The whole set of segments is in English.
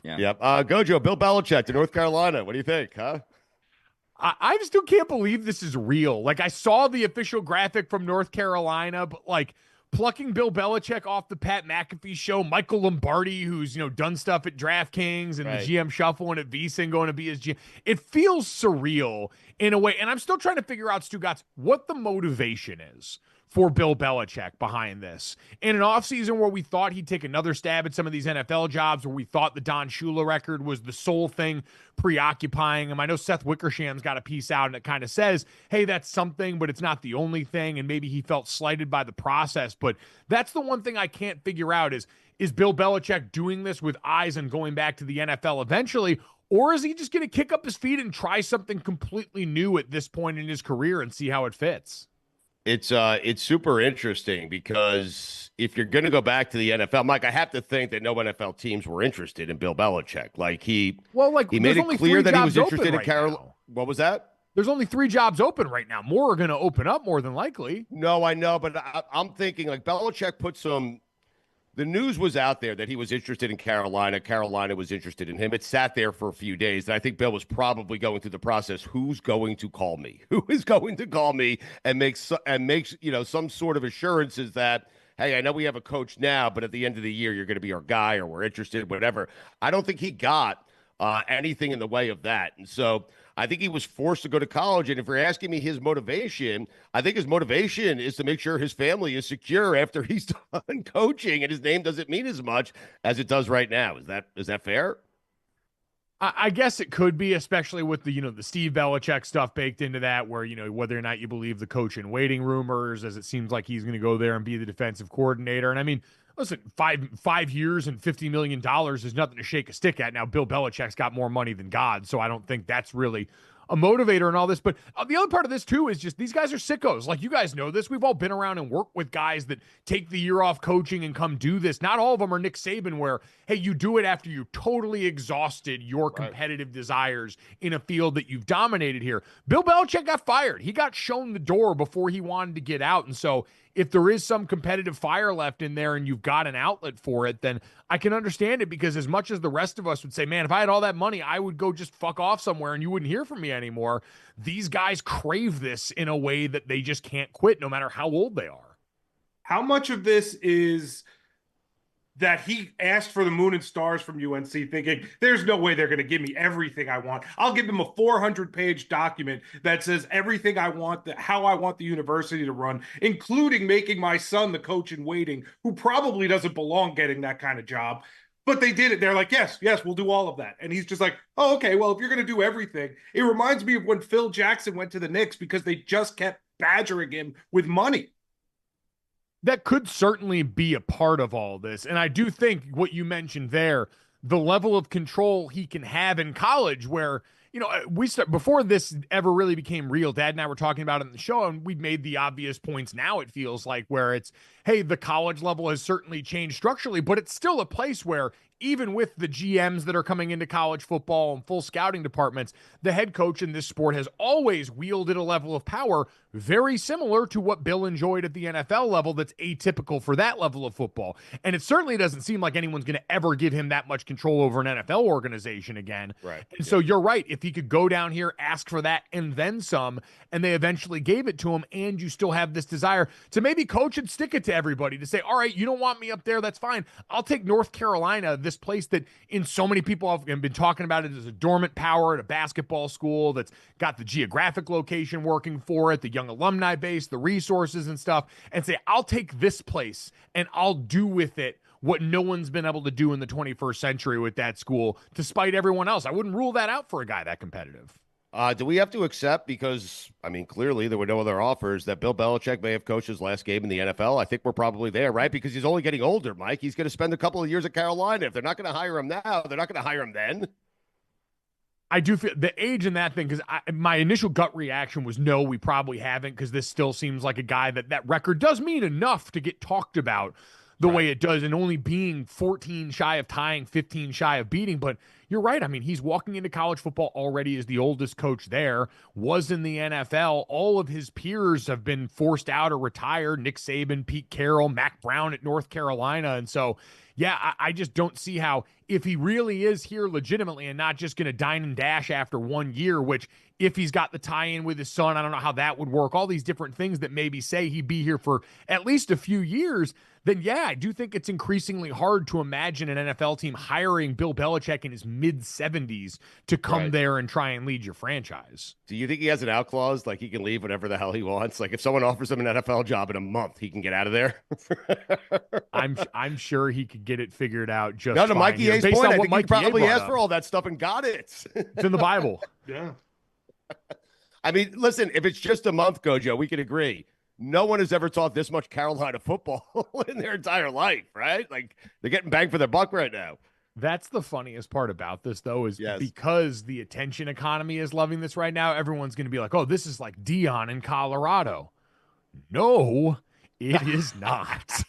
Yeah. Yep. Gojo, Bill Belichick to North Carolina. What do you think, huh? I just still can't believe this is real. Like, I saw the official graphic from North Carolina, but like plucking Bill Belichick off the Pat McAfee show, Michael Lombardi, who's, done stuff at DraftKings and the Right. GM Shuffle and at VSiN going to be his GM. It feels surreal in a way. And I'm still trying to figure out, Stugotz, what the motivation is for Bill Belichick behind this. In an offseason where we thought he'd take another stab at some of these NFL jobs, where we thought the Don Shula record was the sole thing preoccupying him. I know Seth Wickersham's got a piece out and it kind of says, hey, that's something, but it's not the only thing. And maybe he felt slighted by the process. But that's the one thing I can't figure out is Bill Belichick doing this with eyes on going back to the NFL eventually? Or is he just going to kick up his feet and try something completely new at this point in his career and see how it fits? It's super interesting because if you're going to go back to the NFL, Mike, I have to think that no NFL teams were interested in Bill Belichick. Like he made it clear that he was interested in Carolina. What was that? There's only 3 jobs open right now. More are going to open up more than likely. No, I know, but I'm thinking like Belichick put some. The news was out there that he was interested in Carolina. Carolina was interested in him. It sat there for a few days. And I think Bill was probably going through the process. Who's going to call me? Who is going to call me and makes some sort of assurances that, hey, I know we have a coach now, but at the end of the year, you're going to be our guy or we're interested, whatever. I don't think he got anything in the way of that. And so I think he was forced to go to college. And if you're asking me his motivation, I think his motivation is to make sure his family is secure after he's done coaching and his name doesn't mean as much as it does right now. Is that fair? I guess it could be, especially with the Steve Belichick stuff baked into that, where, whether or not you believe the coach in waiting rumors, as it seems like he's going to go there and be the defensive coordinator. And I mean, listen, five years and $50 million is nothing to shake a stick at. Now, Bill Belichick's got more money than God, so I don't think that's really a motivator in all this. But the other part of this, too, is just these guys are sickos. Like, you guys know this. We've all been around and worked with guys that take the year off coaching and come do this. Not all of them are Nick Saban, where, hey, you do it after you totally exhausted your competitive desires in a field that you've dominated here. Bill Belichick got fired. He got shown the door before he wanted to get out. And so if there is some competitive fire left in there and you've got an outlet for it, then I can understand it, because as much as the rest of us would say, man, if I had all that money, I would go just fuck off somewhere and you wouldn't hear from me anymore. These guys crave this in a way that they just can't quit no matter how old they are. How much of this is that he asked for the moon and stars from UNC, thinking there's no way they're going to give me everything I want. I'll give them a 400-page document that says everything I want, how I want the university to run, including making my son the coach in waiting, who probably doesn't belong getting that kind of job. But they did it. They're like, yes, we'll do all of that. And he's just like, oh, okay, well, if you're going to do everything. It reminds me of when Phil Jackson went to the Knicks because they just kept badgering him with money. That could certainly be a part of all this. And I do think what you mentioned there, the level of control he can have in college, where, before this ever really became real, Dad and I were talking about it in the show, and we've made the obvious points now, it feels like, where it's, hey, the college level has certainly changed structurally, but it's still a place where, even with the GMs that are coming into college football and full scouting departments, the head coach in this sport has always wielded a level of power very similar to what Bill enjoyed at the NFL level that's atypical for that level of football. And it certainly doesn't seem like anyone's going to ever give him that much control over an NFL organization again. Right. And so you're right. If he could go down here, ask for that, and then some, and they eventually gave it to him, and you still have this desire to maybe coach and stick it to everybody, to say, all right, you don't want me up there, that's fine. I'll take North Carolina, this place that in so many people have been talking about it as a dormant power at a basketball school that's got the geographic location working for it, the young alumni base, the resources and stuff, and say, I'll take this place and I'll do with it what no one's been able to do in the 21st century with that school, despite everyone else. I wouldn't rule that out for a guy that competitive. Do we have to accept, because, I mean, clearly there were no other offers, that Bill Belichick may have coached his last game in the NFL? I think we're probably there, right? Because he's only getting older, Mike. He's going to spend a couple of years at Carolina. If they're not going to hire him now, they're not going to hire him then. I do feel the age in that thing, because my initial gut reaction was no, we probably haven't, because this still seems like a guy that record does mean enough to get talked about the way it does, and only being 14 shy of tying, 15 shy of beating. But you're right. I mean, he's walking into college football already as the oldest coach there, was in the NFL. All of his peers have been forced out or retired. Nick Saban, Pete Carroll, Mac Brown at North Carolina. And so, yeah, I just don't see how, if he really is here legitimately and not just going to dine and dash after 1 year, which if he's got the tie-in with his son, I don't know how that would work. All these different things that maybe say he'd be here for at least a few years. Then yeah, I do think it's increasingly hard to imagine an NFL team hiring Bill Belichick in his mid-70s to come there and try and lead your franchise. Do you think he has an out clause, like he can leave whenever the hell he wants? Like if someone offers him an NFL job in a month, he can get out of there? I'm sure he could get it figured out just no, to fine Mikey here. A's Based point, on I what think Mikey he probably A brought asked up. for all that stuff and got it. It's in the Bible. Yeah. I mean, listen, if it's just a month, Gojo, we can agree. No one has ever taught this much Carolina football in their entire life, right? Like they're getting bang for their buck right now. That's the funniest part about this, though, is Yes. because the attention economy is loving this right now, everyone's going to be like, oh, this is like Dion in Colorado. No, it is not.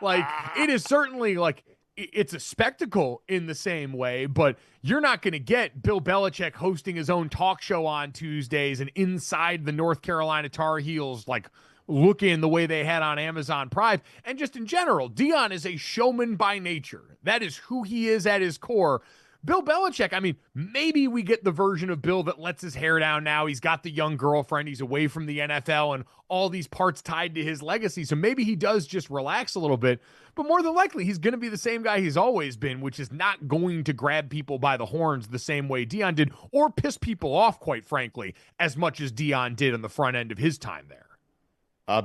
Like, it is certainly like, it's a spectacle in the same way, but you're not going to get Bill Belichick hosting his own talk show on Tuesdays and inside the North Carolina Tar Heels, like, looking the way they had on Amazon Prime. And just in general, Dion is a showman by nature. That is who he is at his core. Bill Belichick, I mean, maybe we get the version of Bill that lets his hair down now. He's got the young girlfriend. He's away from the NFL and all these parts tied to his legacy. So maybe he does just relax a little bit. But more than likely, he's going to be the same guy he's always been, which is not going to grab people by the horns the same way Dion did, or piss people off, quite frankly, as much as Dion did on the front end of his time there.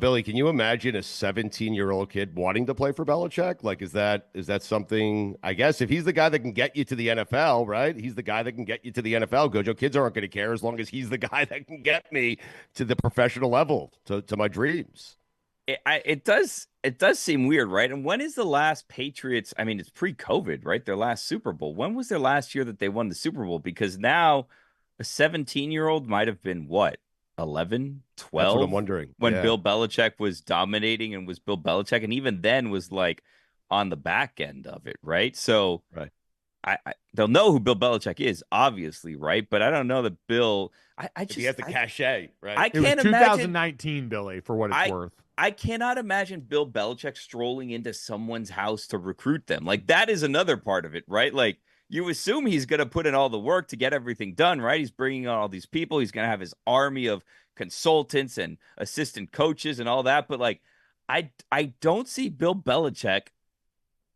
Billy, can you imagine a 17-year-old kid wanting to play for Belichick? Like, is that something? I guess if he's the guy that can get you to the NFL, right? He's the guy that can get you to the NFL. Gojo, kids aren't going to care as long as he's the guy that can get me to the professional level, to my dreams. It does seem weird, right? And when is the last Patriots? I mean, it's pre-COVID, right? Their last Super Bowl. When was their last year that they won the Super Bowl? Because now a 17-year-old might have been what? 11, 12. That's what I'm wondering. When Bill Belichick was dominating and was Bill Belichick, and even then was like on the back end of it, right? So right. I they'll know who Bill Belichick is, obviously, right? But I don't know that Bill. I just he has the cachet, right? I can't it was imagine 2019, Billy, for what it's worth. I cannot imagine Bill Belichick strolling into someone's house to recruit them. Like that is another part of it, right? Like. You assume he's going to put in all the work to get everything done, right? He's bringing on all these people. He's going to have his army of consultants and assistant coaches and all that. But like, I don't see Bill Belichick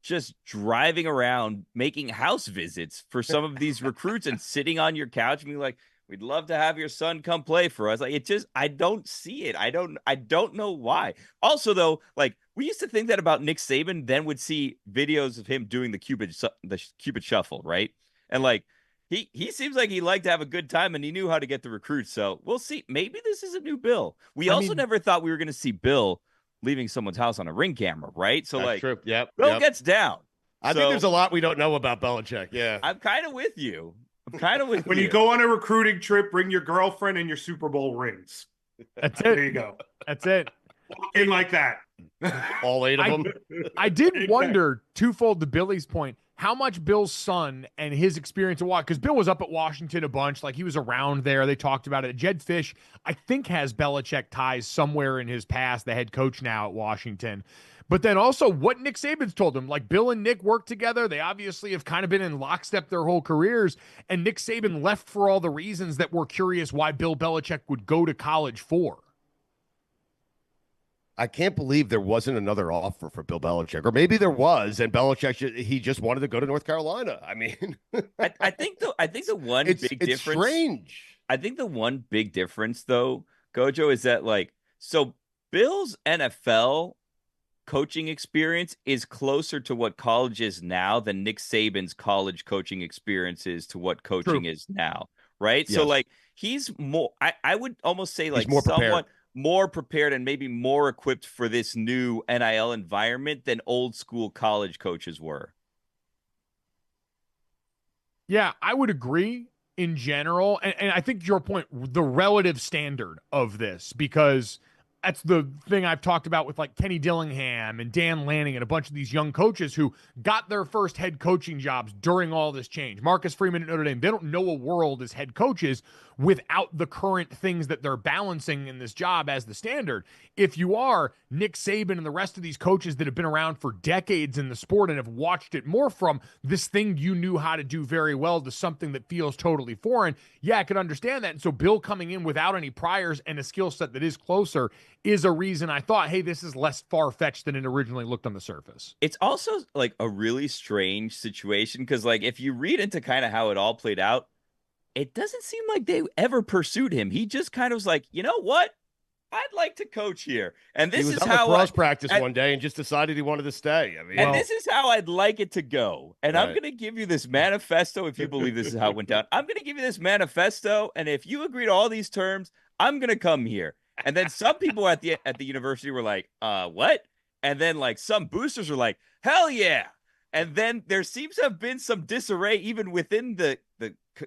just driving around making house visits for some of these recruits and sitting on your couch and being like, we'd love to have your son come play for us. Like I don't see it. I don't know why. Also, though, like we used to think that about Nick Saban, then would see videos of him doing the Cupid shuffle, right? And like he seems like he liked to have a good time and he knew how to get the recruits. So we'll see. Maybe this is a new Bill. We also never thought we were going to see Bill leaving someone's house on a Ring camera, right? So That's true. Yep. Bill gets down. I think there's a lot we don't know about Belichick. Yeah, I'm kind of with you. When you go on a recruiting trip, bring your girlfriend and your Super Bowl rings. That's it. There you go. That's it. Walk in like that. All 8 of them. I did wonder, twofold to Billy's point, how much Bill's son and his experience at because Bill was up at Washington a bunch, like he was around there. They talked about it. Jed Fish, I think, has Belichick ties somewhere in his past, the head coach now at Washington. But then also what Nick Saban's told him, like Bill and Nick worked together. They obviously have kind of been in lockstep their whole careers. And Nick Saban left for all the reasons that we're curious why Bill Belichick would go to college for. I can't believe there wasn't another offer for Bill Belichick, or maybe there was, and Belichick he just wanted to go to North Carolina. I mean, I think the one big difference. It's strange. I think the one big difference, though, Gojo, is that like so Bill's NFL coaching experience is closer to what college is now than Nick Saban's college coaching experience is to what coaching is now, right? Yes. So like he's more. I would almost say like somewhat more prepared and maybe more equipped for this new NIL environment than old school college coaches were. Yeah, I would agree in general. And I think your point, the relative standard of this, because That's the thing I've talked about with like Kenny Dillingham and Dan Lanning and a bunch of these young coaches who got their first head coaching jobs during all this change. Marcus Freeman at Notre Dame, they don't know a world as head coaches without the current things that they're balancing in this job as the standard. If you are Nick Saban and the rest of these coaches that have been around for decades in the sport and have watched it more from this thing you knew how to do very well to something that feels totally foreign, yeah, I could understand that. And so Bill coming in without any priors and a skill set that is closer is a reason I thought, hey, this is less far-fetched than it originally looked on the surface. It's also like a really strange situation because, like, if you read into kind of how it all played out, it doesn't seem like they ever pursued him. He just kind of was like, you know what? I'd like to coach here. And this is how cross practice one day and just decided he wanted to stay. I mean, and this is how I'd like it to go. And I'm going to give you this manifesto if you believe this is how it went down. I'm going to give you this manifesto, and if you agree to all these terms, I'm going to come here. And then some people at the university were like, what? And then like some boosters were like, hell yeah. And then there seems to have been some disarray even within the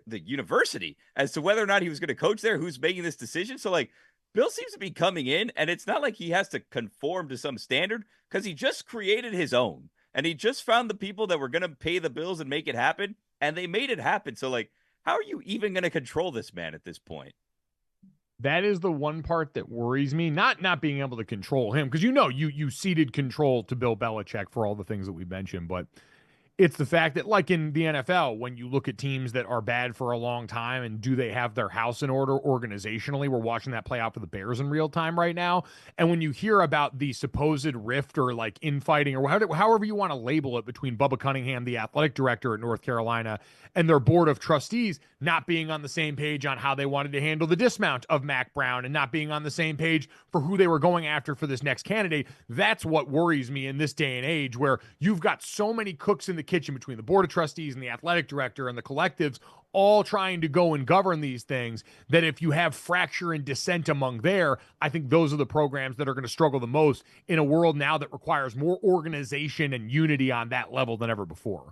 university as to whether or not he was going to coach there, who's making this decision. So like Bill seems to be coming in, and it's not like he has to conform to some standard because he just created his own, and he just found the people that were going to pay the bills and make it happen, and they made it happen. So like, how are you even going to control this man at this point? That is the one part that worries me, not being able to control him, because you ceded control to Bill Belichick for all the things that we mentioned, but it's the fact that, like in the NFL, when you look at teams that are bad for a long time and do they have their house in order organizationally, we're watching that play out for the Bears in real time right now. And when you hear about the supposed rift or like infighting or however you want to label it between Bubba Cunningham, the athletic director at North Carolina, and their board of trustees not being on the same page on how they wanted to handle the dismount of Mac Brown and not being on the same page for who they were going after for this next candidate, that's what worries me in this day and age where you've got so many cooks in the kitchen between the board of trustees and the athletic director and the collectives all trying to go and govern these things, that if you have fracture and dissent among there, I think those are the programs that are going to struggle the most in a world now that requires more organization and unity on that level than ever before.